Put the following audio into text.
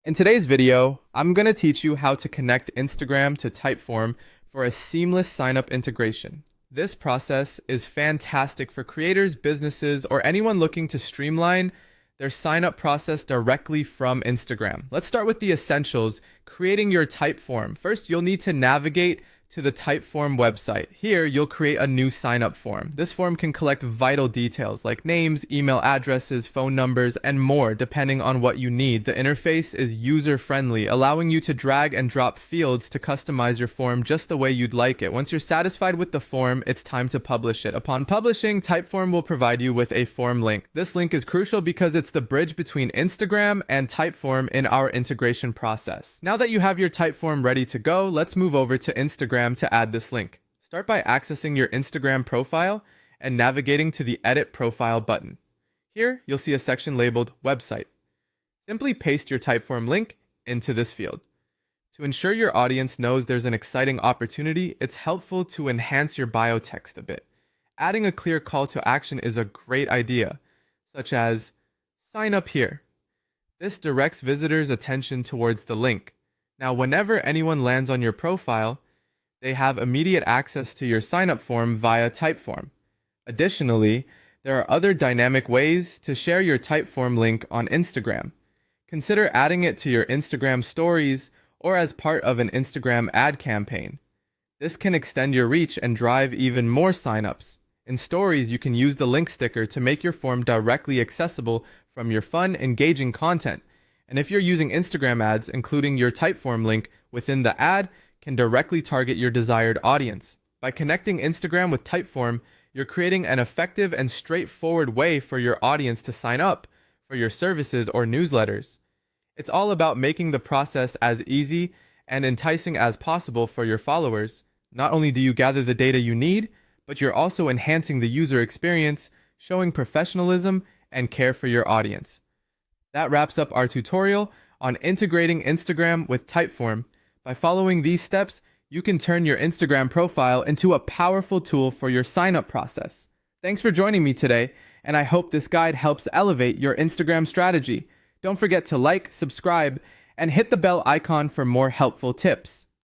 In today's video, I'm going to teach you how to connect Instagram to Typeform for a seamless sign-up integration. This process is fantastic for creators, businesses, or anyone looking to streamline their sign-up process directly from Instagram. Let's start with the essentials, creating your Typeform. First, you'll need to navigate to the Typeform website. Here, you'll create a new sign-up form. This form can collect vital details like names, email addresses, phone numbers, and more, depending on what you need. The interface is user-friendly, allowing you to drag and drop fields to customize your form just the way you'd like it. Once you're satisfied with the form, it's time to publish it. Upon publishing, Typeform will provide you with a form link. This link is crucial because it's the bridge between Instagram and Typeform in our integration process. Now that you have your Typeform ready to go, let's move over to Instagram to add this link. Start by accessing your Instagram profile and navigating to the Edit Profile button. Here, you'll see a section labeled Website. Simply paste your Typeform link into this field. To ensure your audience knows there's an exciting opportunity, it's helpful to enhance your bio text a bit. Adding a clear call to action is a great idea, such as, sign up here. This directs visitors' attention towards the link. Now, whenever anyone lands on your profile, they have immediate access to your sign-up form via Typeform. Additionally, there are other dynamic ways to share your Typeform link on Instagram. Consider adding it to your Instagram stories or as part of an Instagram ad campaign. This can extend your reach and drive even more sign-ups. In stories, you can use the link sticker to make your form directly accessible from your fun, engaging content. And if you're using Instagram ads, including your Typeform link within the ad can directly target your desired audience. By connecting Instagram with Typeform, you're creating an effective and straightforward way for your audience to sign up for your services or newsletters. It's all about making the process as easy and enticing as possible for your followers. Not only do you gather the data you need, but you're also enhancing the user experience, showing professionalism and care for your audience. That wraps up our tutorial on integrating Instagram with Typeform. By following these steps, you can turn your Instagram profile into a powerful tool for your sign-up process. Thanks for joining me today, and I hope this guide helps elevate your Instagram strategy. Don't forget to like, subscribe, and hit the bell icon for more helpful tips.